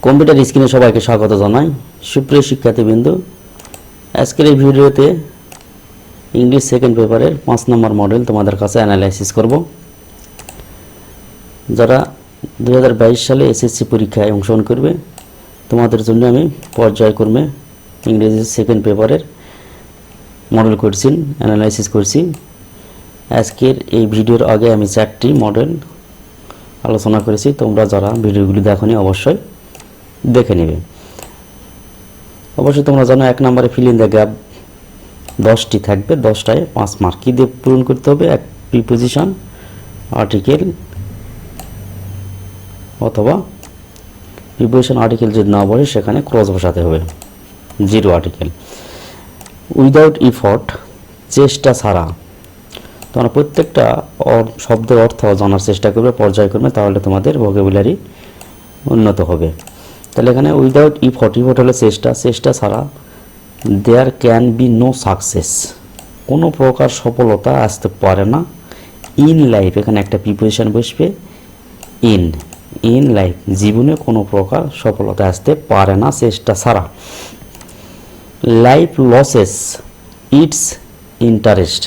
Computer স্ক্রিনে সবাইকে স্বাগত জানাই। সুপ্রিয় শিক্ষার্থীবৃন্দ, আজকের এই ভিডিওতে ইংলিশ সেকেন্ড পেপারের 5 নম্বর মডেল তোমাদের কাছে অ্যানালাইসিস করব। যারা 2022 সালে এসএসসি পরীক্ষায় অংশগ্রহণ করবে তোমাদের জন্য আমি পর্যায়ক্রমে ইংরেজি সেকেন্ড পেপারের মডেল কোশ্চেন অ্যানালাইসিস করছি। আজকের এই ভিডিওর আগে আমি 4টি মডেল আলোচনা করেছি। তোমরা যারা ভিডিওগুলি দেখোনি অবশ্যই দেখে নেবে। অবশ্যই তোমরা জানো 1 নম্বরে ফিল ইন দ্য গ্যাপ 10টি থাকবে, 10টায় 5 মার্ক। কি দিয়ে পূরণ করতে হবে? এক প্রিপোজিশন, আর্টিকেল অথবা প্রিপোজিশন আর্টিকেল যদি না বসে সেখানে ক্রস বসাতে হবে, জিরো আর্টিকেল। উইদাউট ইফর্ট, চেষ্টা ছাড়া। তোমরা প্রত্যেকটা শব্দের অর্থ জানার চেষ্টা করবে পর্যায়ক্রমে, তাহলে তোমাদের ভোকাবুলারি উন্নত হবে। তাহলে এখানে উইদাউট ইফর্ট, ইফর্ট হলো চেষ্টা, চেষ্টা ছাড়া there can be no success, কোনো প্রকার সফলতা আসতে পারে না। ইন লাইফ, এখানে একটা প্রিপোজিশন বসবে, ইন লাইফ, জীবনে কোনো প্রকার সফলতা আসতে পারে না চেষ্টা ছাড়া। লাইফ লসেস ইটস ইন্টারেস্ট,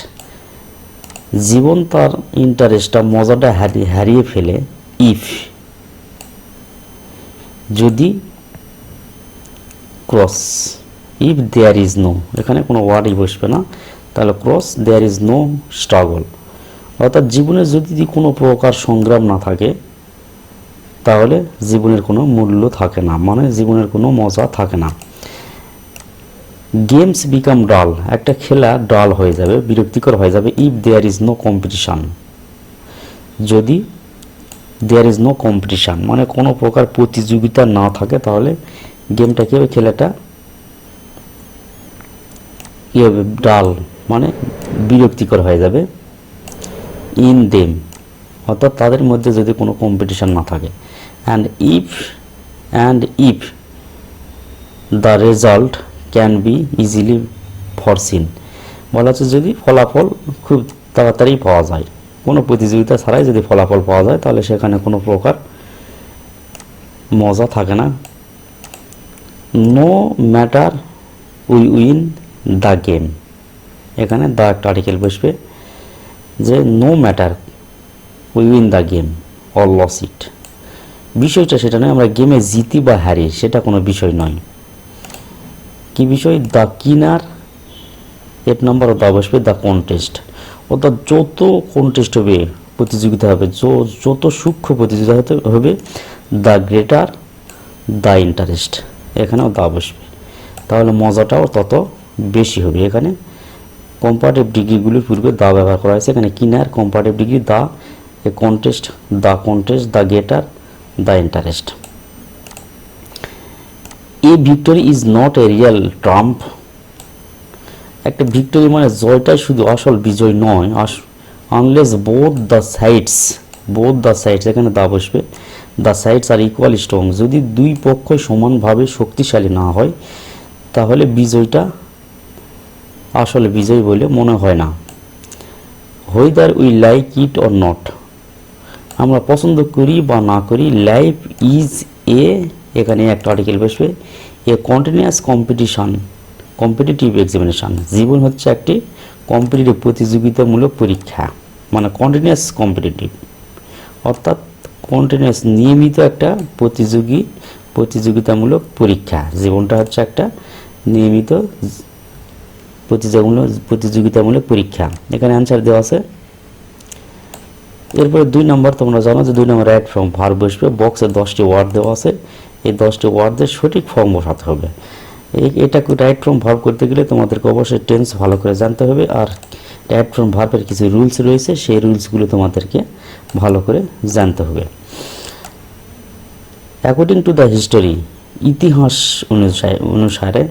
জীবন তার ইন্টারেস্টটা, মজাটা হারিয়ে ফেলে। ইফ, যদি cross, if there is no, এখানে কোনো ওয়ার্ডই বসবে না, তাহলে cross there is no struggle, অর্থাৎ জীবনে যদি কোনো প্রকার সংগ্রাম না থাকে তাহলে জীবনের কোনো মূল্য থাকে না, মানে জীবনের কোনো মজা থাকে না। গেমস বিকাম ডাল, একটা খেলা ডাল হয়ে যাবে, বিরক্তিকর হয়ে যাবে। If there is no competition, যদি দেয়ার ইজ নো কম্পিটিশান মানে কোনো প্রকার প্রতিযোগিতা না থাকে তাহলে গেমটা কি হবে, খেলাটা কি হবে, ডাল মানে বিরক্তিকর হয়ে যাবে। ইন দেম, অর্থাৎ তাদের মধ্যে যদি কোনো কম্পিটিশান না থাকে। And if the result can be easily foreseen, বলা হচ্ছে যদি ফলাফল খুব তাড়াতাড়ি পাওয়া যায়, কোনো প্রতিযোগিতা ছাড়াই যদি ফলাফল পাওয়া যায় তাহলে সেখানে কোনো প্রকার মজা থাকে না। No matter we win the game, এখানে দ্য একটা আর্টিকেল বসবে, যে no matter we win the game or lose it, বিষয়টা সেটা নয় আমরা গেমে জিতি বা হারি, সেটা কোনো বিষয় নয়। কি বিষয়? দ্য কিনার, 8 নম্বর দ্য বসবে, দ্য কন্টেস্ট, অর্থাৎ যত কন্টেস্ট হবে, প্রতিযোগিতা হবে, যত সূক্ষ্ম প্রতিযোগিতা হবে, দ্য গ্রেটার দ্য ইন্টারেস্ট, এখানেও দা বসবে, তাহলে মজাটাও তত বেশি হবে। এখানে কম্পারেটিভ ডিগ্রিগুলির পূর্বে দা ব্যবহার করা হয়েছে, এখানে keener comparative degree, the contest, the greater the interest. A victory is not a real trump, একটা ভিক্টরি মানে জয়টাই শুধু আসল বিজয় নয়, আনলেস বোথ দ্য সাইডস, এখানে দা বসবে, the sides are equal strong, যদি দুই পক্ষ সমানভাবে শক্তিশালী না হয় তাহলে বিজয়টা আসলে বিজয় বলে মনে হয় না। Whether we like it or not, আমরা পছন্দ করি বা না করি। লাইফ ইজ এখানে একটা আর্টিকেল বসবে, এ কন্টিনিউয়াস কম্পিটিটিভ এক্সামিনেশন, জীবন হচ্ছে একটি কম্পিটিটিভ প্রতিযোগিতামূলক পরীক্ষা, মানে কন্টিনিউয়াস কম্পিটিটিভ, অর্থাৎ কন্টিনিউয়াস নিয়মিত একটা প্রতিযোগিতামূলক পরীক্ষা। জীবনটা হচ্ছে একটা নিয়মিত প্রতিযোগিতামূলক পরীক্ষা। এখানে অ্যান্সার দেওয়া আছে। এরপরে 2 নম্বর, তোমরা জানো যে 2 নম্বর রাইট ফর্ম ভার্ব বসবে, বক্সে 10টি ওয়ার্ড দেওয়া আছে, এই 10টি ওয়ার্ডের সঠিক ফর্ম বসাতে হবে। এটাকে রাইট ফর্ম ভার্ব করতে গেলে তোমাদেরকে অবশ্যই টেন্স ভালো করে জানতে হবে, আর রাইট ফর্ম ভার্বের কিছু রুলস রয়েছে, সেই রুলসগুলো তোমাদেরকে ভালো করে জানতে হবে। অ্যাকর্ডিং টু দ্য হিস্টোরি, ইতিহাস অনুসারে,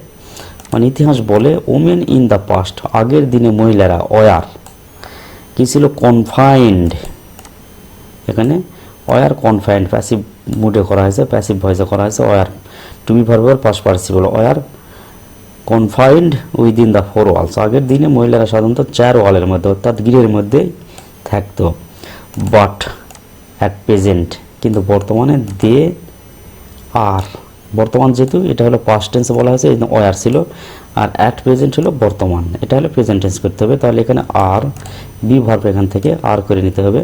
মানে ইতিহাস বলে, ওমেন ইন দ্য পাস্ট, আগের দিনে মহিলারা, ওয়ার কি ছিল, কনফাইন্ড, এখানে ওয়ার কনফাইন্ড প্যাসিভ মুডে করা হয়েছে, প্যাসিভ ভয়েসে করা হয়েছে। ওয়ার টু বি ভার্বের past participle, were confined within the 4 walls, আগের দিনে মহিলারা সাধারণত 4 ওয়ালের মধ্যে অর্থাৎ গৃহের মধ্যে থাকতো। বাট অ্যাট প্রেজেন্ট, কিন্তু বর্তমানে দে আর বর্তমান যেহেতু এটা হলো পাস্ট টেন্সে বলা হয়েছে, এই ওয়ার ছিল, আর অ্যাট প্রেজেন্ট হলো বর্তমান, এটা হলো প্রেজেন্ট টেন্স করতে হবে। তাহলে এখানে আর বি ভার্ব এখান থেকে আর করে নিতে হবে,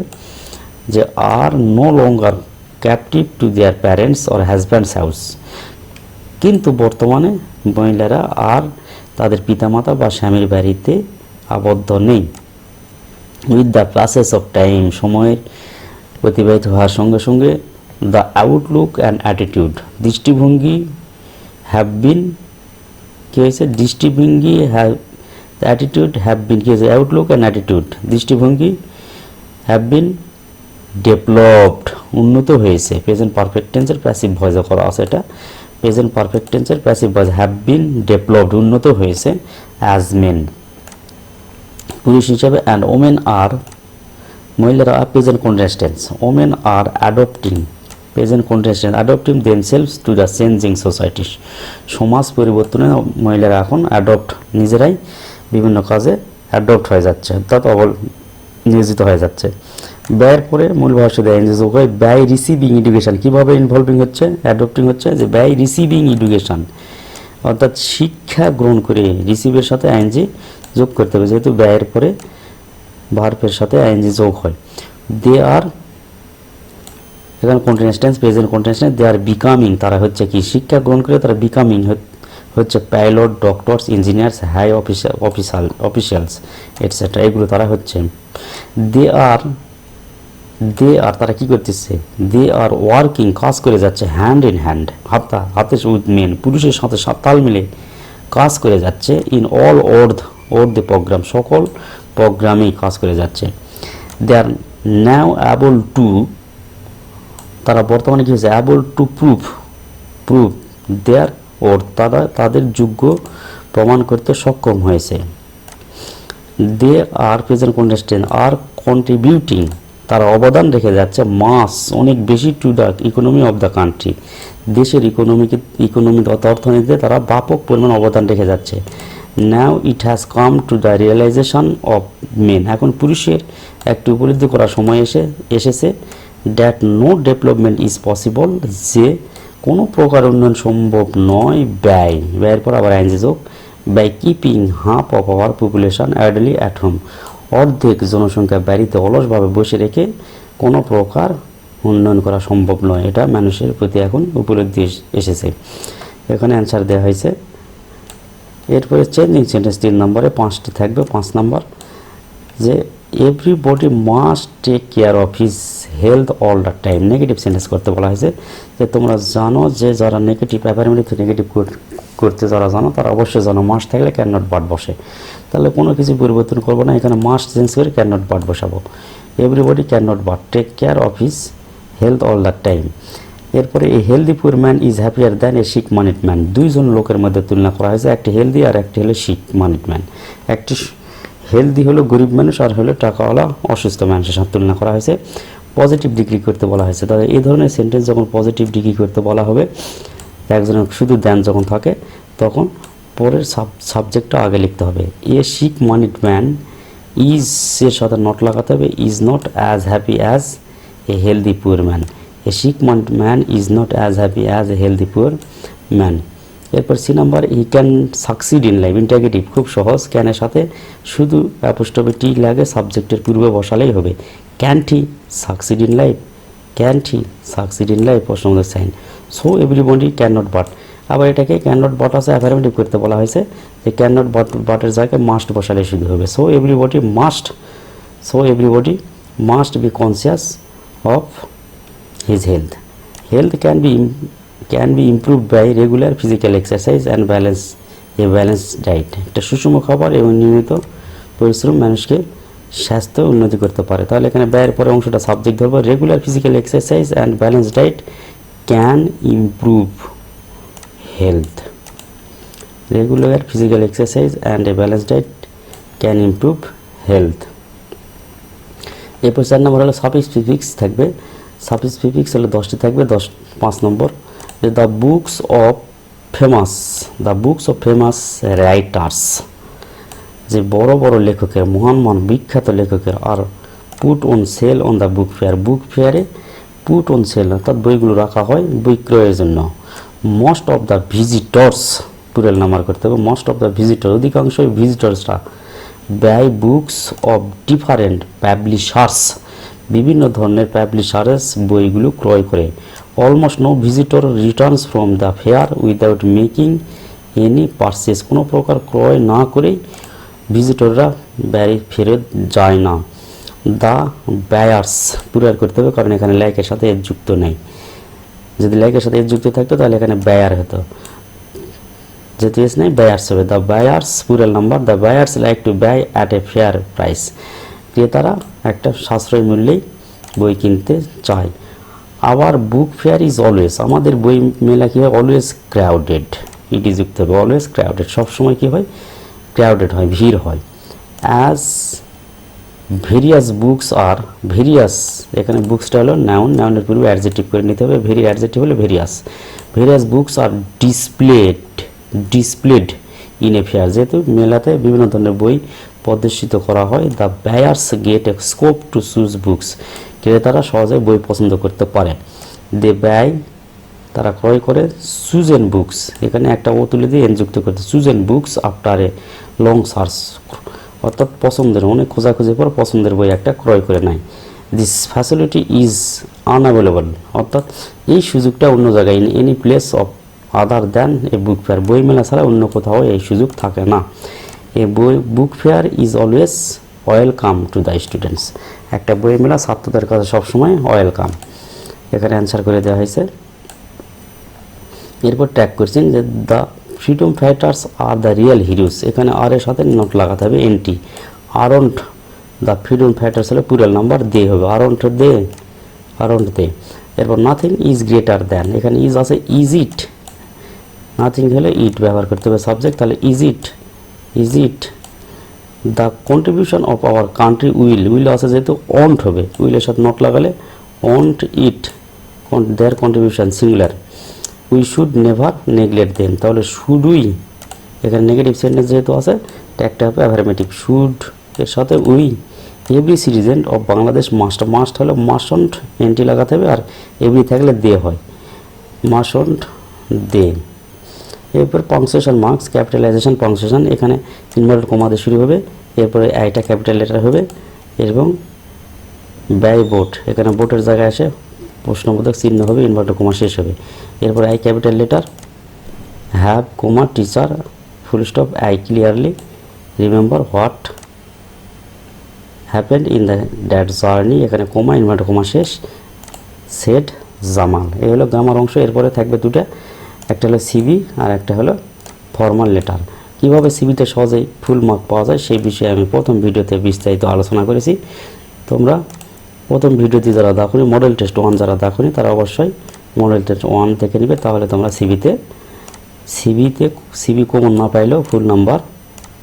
যে আর no longer captive to their parents or husband's house, কিন্তু বর্তমানে মহিলারা আর তাদের পিতামাতা বা স্বামীর বাড়িতে আবদ্ধ নেই। With the process of time, সময়ের অতিবাহিত হওয়ার সঙ্গে সঙ্গে দ্য আউটলুক অ্যান্ড অ্যাটিটিউড, দৃষ্টিভঙ্গি হ্যাভ বিন, কী হয়েছে, দৃষ্টিভঙ্গি হ্যাভ, অ্যাটিটিউড হ্যাভ বিন, কী হয়েছে, আউটলুক অ্যান্ড অ্যাটিটিউড, দৃষ্টিভঙ্গি হ্যাভ বিন ডেভেলপড, উন্নত হয়েছে। প্রেজেন্ট পারফেক্ট টেন্সের প্যাসিভ ভয়েসে করা আছে, এটা প্রেজেন্ট পারফেক্ট টেন্সের passive voice, have been developed, উন্নত হয়েছে, অ্যাজ মেন, পুরুষ হিসাবে, অ্যান্ড ওমেন আর, মহিলারা are present continuous tense, women are adopting, present continuous tense, adopting themselves to the changing society, সমাজ পরিবর্তনে মহিলারা এখন অ্যাডপ্ট, নিজেরাই বিভিন্ন কাজে অ্যাডপ্ট হয়ে যাচ্ছে, অর্থাৎ নিয়োজিত হয়ে যাচ্ছে। ব্যয়ের পরে মূল ভাষ্য দেয় যে ব্যয় রিসিভিং এডুকেশন, কীভাবে ইনভলভিং হচ্ছে, অ্যাডপ্টিং হচ্ছে, যে ব্যয় রিসিভিং এডুকেশন, অর্থাৎ শিক্ষা গ্রহণ করে, রিসিভের সাথে আইএনজি যোগ করতে হবে, যেহেতু ব্যয়ের পরে ভার্বের সাথে আইএনজি যোগ হয়। দে আর, এখানে continuous tense, present continuous tense, they are becoming, তারা হচ্ছে কি, শিক্ষা গ্রহণ করে তারা বিকামিং হচ্ছে pilot, doctors, engineers, high officials etcetera, এগুলো তারা হচ্ছে। দে আর তারা কি করতেছে, দে আর ওয়ার্কিং, কাজ করে যাচ্ছে, হ্যান্ড ইন হ্যান্ড, হাতে উইথ মেন, পুরুষের সাথে তাল মিলে কাজ করে যাচ্ছে, in all or the program, সকল প্রোগ্রামেই কাজ করে যাচ্ছে। দে আর নাও অ্যাবল টু, তারা বর্তমানে কি হয়েছে, able to prove their, or তারা তাদের যোগ্য প্রমাণ করতে সক্ষম হয়েছে। They are present continuous tense, are contributing, তারা অবদান রেখে যাচ্ছে, মাস, অনেক বেশি, to the economy of the country, দেশের ইকোনমি অর্থনীতিতে তারা ব্যাপক পরিমাণ অবদান রেখে যাচ্ছে। Now it has come to the realisation of men, এখন পুরুষের একটি উপলব্ধি করার সময় এসেছে, that no development is possible, যে কোনো প্রকার উন্নয়ন সম্ভব নয়, ব্যয়ের পর আবার আইনজি যোগ, by keeping half of our population idly at home, অর্ধেক জনসংখ্যা বাড়িতে অলসভাবে বসে রেখে কোনো প্রকার উন্নয়ন করা সম্ভব নয়, এটা মানুষের প্রতি এখন উপলব্ধি এসেছে। এখানে অ্যান্সার দেওয়া হয়েছে। এরপরে চেঞ্জিং সেন্টেন্স 3 নম্বরে 5টি থাকবে। 5 নম্বর, যে everybody must take care of his health all the time, negative sentence করতে বলা হয়েছে, যে তোমরা জানো যে যারা নেগেটিভ অ্যাফার্মেটিভ নেগেটিভ করতে যারা জানো তারা অবশ্যই জানো, মাস্ট থাকলে ক্যান নট বাট বসে, তাহলে কোনো কিছু পরিবর্তন করবো না, এখানে মাস্ট চেঞ্জ করে ক্যান নট বাট বসাবো। Everybody can not but take care of his health all the time. এরপরে এই healthy poor man is happier than a sick moneyed man, দুইজন লোকের মধ্যে তুলনা করা হয়েছে, একটি হেলদি আর একটি হলো সিক মানিড ম্যান। একটি হেলদি হলো গরিব মানুষ, আর হলো টাকাওয়ালা অসুস্থ মানুষের সাথে তুলনা করা হয়েছে। পজিটিভ ডিগ্রি করতে বলা হয়েছে, তাহলে এই ধরনের সেন্টেন্স যখন পজিটিভ ডিগ্রি করতে বলা হবে, একজনের শুধু দেন যখন থাকে তখন পরের সাবজেক্টটা আগে লিখতে হবে। A sick moneyed man is, এর সাথে নট লাগাতে হবে, is not as happy as a healthy poor man, a sick moneyed man is not as happy as a healthy poor man. এরপর C number, he can succeed in life, interrogative, খুব সহজ, ক্যানের সাথে শুধু apostrophe টি লাগে, সাবজেক্টের পূর্বে বসালেই হবে। Can't he succeed in life, can't he succeed in life, প্রশ্নবোধক sign. So everybody can not but, আবার এটাকে ক্যান নট বাট আছে অ্যাফার্মেটিভ করতে বলা হয়েছে, যে ক্যান নট বাটের জায়গায় মাস্ট বসালে শুধু হবে। So everybody must be conscious of his health, health can be improved by regular physical exercise and a balanced diet, একটা সুষম খাবার এবং নিয়মিত পরিশ্রম মানুষকে স্বাস্থ্য উন্নতি করতে পারে। তাহলে এখানে ব্যয়ের পরে অংশটা সাবজেক্ট ধরবো, regular physical exercise and balance diet can improve health, regular physical exercise and a balance diet can improve health. এরপর 4 নম্বর হলো সাফিক্স প্রিফিক্স থাকবে, সাফিক্স প্রিফিক্স হলো 10টি থাকবে। 5 number, the books of famous writers, যে বড় বড় লেখকের, মহান বিখ্যাত লেখকের, আর put on sale on the book fair, book ফেয়ারে পুট অন সেল, অর্থাৎ বইগুলো রাখা হয় বিক্রয়ের জন্য। Most of the visitors plural number করতে হবে। মোস্ট অফ দ্য ভিজিটর অধিকাংশই ভিজিটর্সরা buy books of different publishers বিভিন্ন ধরনের পাবলিশার্স বইগুলো ক্রয় করে। Almost no visitor returns from the fair without making any purchase কোনো প্রকার ক্রয় না করেই ভিজিটররা বাড়ি ফেরত যায় না। দ্য বায়ার্স প্লুরাল করতে হবে কারণ এখানে লাইকের সাথে এর যুক্ত নেই। যদি লাইকের সাথে এর যুক্ত থাকতো তাহলে এখানে বায়ার হতো, যেহেতু এস নেই বায়ার্স হবে। The buyers plural number. The buyers like to buy at a fair price ক্রেতারা একটা সাশ্রয়ী মূল্যেই বই কিনতে চায়। Our book fair is always আমাদের বই মেলা কী হয় অলওয়েজ ক্রাউডেড ইট ইজ যুক্ত হবে অলওয়েজ ক্রাউডেড সবসময় কী হয় ক্রাউডেড হয় ভিড় হয়। As various books are various এখানে বুকসটা হলো নাউন, নাউনের পূর্বে অ্যাডজেক্টিভ করে নিতে হবে। ভেরি অ্যাডজেক্টিভ হলো various. Various books are displayed in a fair যেহেতু মেলাতে বিভিন্ন ধরনের বই প্রদর্শিত করা হয়। The buyers gate A scope to choose books ক্রেতারা সহজে বই পছন্দ করতে পারে। দে বাই তারা ক্রয় করে চুজেন বুকস এখানে একটা ও তুলে দিয়ে এন যুক্ত করতে chosen books after a long search অর্থাৎ পছন্দের অনেক খোঁজাখুঁজির পর পছন্দের বই একটা ক্রয় করে নেয়। দিস ফ্যাসিলিটি ইজ আনঅ্যাভেলেবল অর্থাৎ এই সুযোগটা অন্য জায়গায় in any place of other than a book fair বই মেলা ছাড়া অন্য কোথাও এই সুযোগ থাকে না। A book fair is always welcome to the students একটা বই মেলা ছাত্রদের কাছে সবসময় ওয়েলকাম এখানে অ্যান্সার করে দেওয়া হয়েছে। এরপর ট্যাগ করছেন যে the freedom fighters are the real heroes এখানে আর এর সাথে নোট লাগাতে হবে N T. Aren't the freedom fighters হলে প্লুরাল নাম্বার দে হবে আরন্ট দে। এরপর নাথিং ইজ গ্রেটার দ্যান এখানে ইজ আছে ইজ ইট নাথিং হলে ইট ব্যবহার করতে হবে সাবজেক্ট তাহলে is it the contribution of our country will আছে যেহেতু অন্ট হবে উইলের সাথে নট লাগালে won't it there contribution singular. We should never neglect them তাহলে শুড উই এখানে নেগেটিভ সেন্টেন্স যেহেতু আছে ট্যাগটা হবে অ্যাফার্মেটিভ শুড এর সাথে we. Every citizen of Bangladesh must হলো মাস্টন্ট এনটি লাগাতে হবে আর এভরি থাকলে দে হয় মাস্টন্ট দে। এরপর পাংচুয়েশন মার্কস ক্যাপিটালাইজেশন পাংচুয়েশন এখানে ইনভার্টেড কমা দিয়ে শুরু হবে এরপরে আইটা ক্যাপিটাল লেটার হবে এবং ব্যয় বোট এখানে বোটের জায়গায় আসে প্রশ্নবোধক চিহ্ন হবে ইনভার্টেড কমা শেষ হবে। এরপর I capital letter have comma teacher full stop I clearly remember what happened in that journey এখানে কমা ইনভার্টেড কমা শেষ সেড জামাল এই হলো গ্রামার অংশ। এরপরে থাকবে দুটা একটা হলো সিবি আর একটা হলো ফর্মাল লেটার। কীভাবে সিবিতে সহজেই ফুল মার্ক পাওয়া যায় সেই বিষয়ে আমি প্রথম ভিডিওতে বিস্তারিত আলোচনা করেছি। তোমরা প্রথম ভিডিওতে যারা দেখোনি মডেল টেস্ট 1 যারা দেখোনি তারা অবশ্যই মডেল টেস্ট 1 দেখে নেবে তাহলে তোমরা সিবি কমন না পাইলেও ফুল নাম্বার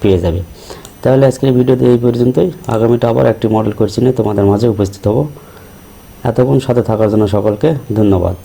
পেয়ে যাবে। তাহলে আজকের ভিডিওতে এই পর্যন্তই। আগামীটা আবার একটি মডেল কোর্স নিয়ে তোমাদের মাঝে উপস্থিত হব। এতক্ষণ সাথে থাকার জন্য সকলকে ধন্যবাদ।